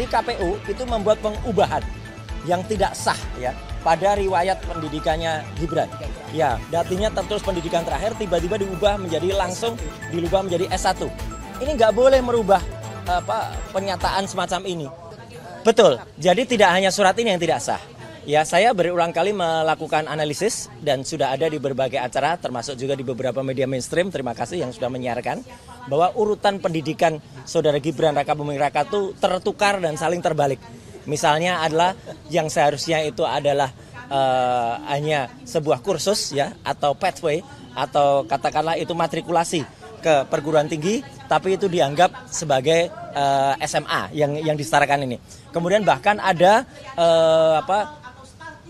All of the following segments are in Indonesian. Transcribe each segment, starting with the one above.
Jadi KPU itu membuat pengubahan yang tidak sah ya pada riwayat pendidikannya Gibran. Ya, artinya tertulis pendidikan terakhir tiba-tiba diubah menjadi S1. Ini nggak boleh merubah pernyataan semacam ini. Betul. Jadi tidak hanya surat ini yang tidak sah. Ya, saya berulang kali melakukan analisis dan sudah ada di berbagai acara termasuk juga di beberapa media mainstream. Terima kasih yang sudah menyiarkan bahwa urutan pendidikan Saudara Gibran Rakabuming Raka itu tertukar dan saling terbalik. Misalnya adalah yang seharusnya itu adalah hanya sebuah kursus ya atau pathway atau katakanlah itu matrikulasi ke perguruan tinggi, tapi itu dianggap sebagai SMA yang disetarakan ini. Kemudian bahkan ada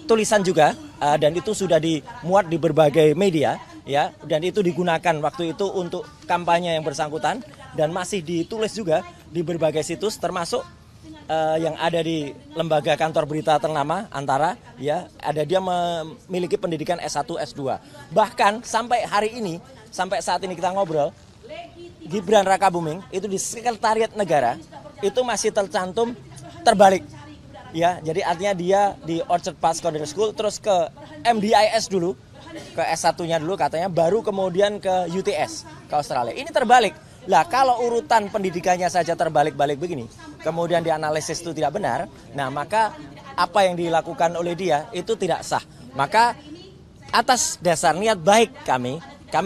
tulisan juga dan itu sudah dimuat di berbagai media ya, dan itu digunakan waktu itu untuk kampanye yang bersangkutan dan masih ditulis juga di berbagai situs termasuk yang ada di lembaga kantor berita ternama Antara ya, ada dia memiliki pendidikan S1 S2. Bahkan sampai hari ini, sampai saat ini kita ngobrol, Gibran Rakabuming itu di Sekretariat Negara itu masih tercantum terbalik. Ya, jadi artinya dia di Orchard Park Secondary School terus ke MDIS dulu, ke S1-nya dulu katanya, baru kemudian ke UTS ke Australia. Ini terbalik. Lah kalau urutan pendidikannya saja terbalik-balik begini, kemudian dianalisis itu tidak benar, nah maka apa yang dilakukan oleh dia itu tidak sah. Maka atas dasar niat baik kami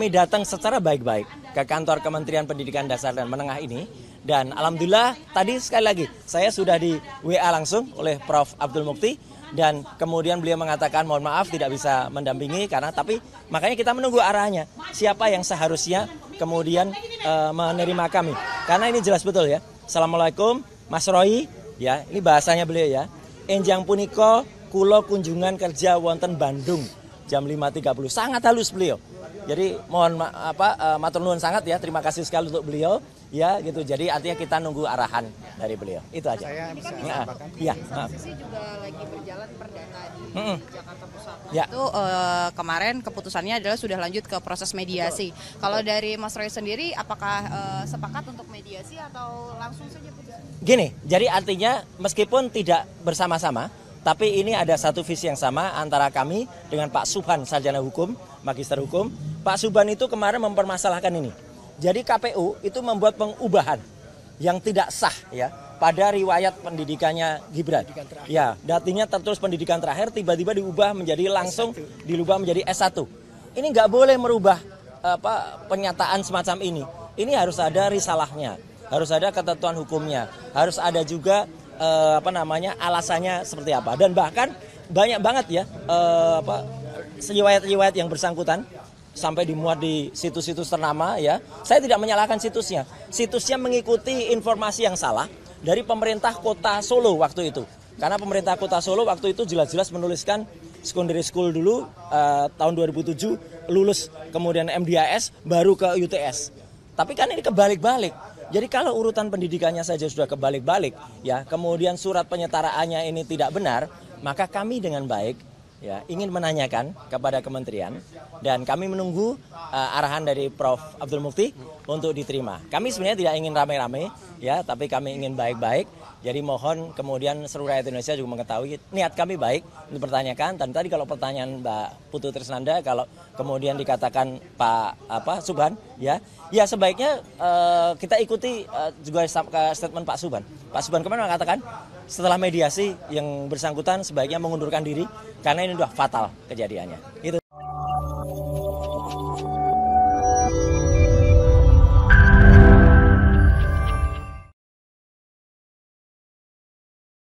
datang secara baik-baik ke kantor Kementerian Pendidikan Dasar dan Menengah ini. Dan alhamdulillah tadi sekali lagi saya sudah di WA langsung oleh Prof. Abdul Mukti. Dan kemudian beliau mengatakan mohon maaf tidak bisa mendampingi tapi makanya kita menunggu arahnya. Siapa yang seharusnya kemudian menerima kami. Karena ini jelas betul ya. Assalamualaikum Mas Roy ya, ini bahasanya beliau ya. Enjang puniko kulo kunjungan kerja wonten Bandung jam 5.30. Sangat halus beliau. Jadi mohon matur nuwun sangat ya. Terima kasih sekali untuk beliau. Ya gitu, jadi artinya kita nunggu arahan dari beliau, itu aja. Saya bisa menambahkan, ya, Sisi juga lagi berjalan perdana di Jakarta Pusat. Ya. Itu kemarin keputusannya adalah sudah lanjut ke proses mediasi. Kalau dari Mas Roy sendiri, apakah sepakat untuk mediasi atau langsung saja putusannya? Gini, jadi artinya meskipun tidak bersama-sama, tapi ini ada satu visi yang sama antara kami dengan Pak Subhan, sarjana hukum, magister hukum. Pak Subhan itu kemarin mempermasalahkan ini. Jadi KPU itu membuat pengubahan yang tidak sah ya pada riwayat pendidikannya Gibran. Ya, artinya tertulis pendidikan terakhir tiba-tiba diubah menjadi menjadi S1. Ini nggak boleh merubah pernyataan semacam ini. Ini harus ada risalahnya, harus ada ketentuan hukumnya, harus ada juga alasannya seperti apa. Dan bahkan banyak banget ya riwayat-riwayat yang bersangkutan sampai dimuat di situs-situs ternama ya. Saya tidak menyalahkan situsnya. Situsnya mengikuti informasi yang salah dari pemerintah Kota Solo waktu itu. Karena pemerintah Kota Solo waktu itu jelas-jelas menuliskan secondary school dulu tahun 2007 lulus, kemudian MDIS baru ke UTS. Tapi kan ini kebalik-balik. Jadi kalau urutan pendidikannya saja sudah kebalik-balik ya, kemudian surat penyetaraannya ini tidak benar, maka kami dengan baik ya, ingin menanyakan kepada kementerian dan kami menunggu arahan dari Prof. Abdul Mukti untuk diterima. Kami sebenarnya tidak ingin rame-rame ya, tapi kami ingin baik-baik. Jadi mohon kemudian seluruh rakyat Indonesia juga mengetahui niat kami baik untuk bertanyakan. Dan tadi kalau pertanyaan Mbak Putu Trisnanda, kalau kemudian dikatakan Pak Subhan ya sebaiknya kita ikuti juga statement Pak Subhan. Pak Subhan kemarin mengatakan setelah mediasi yang bersangkutan sebaiknya mengundurkan diri karena ini sudah fatal kejadiannya. Itu.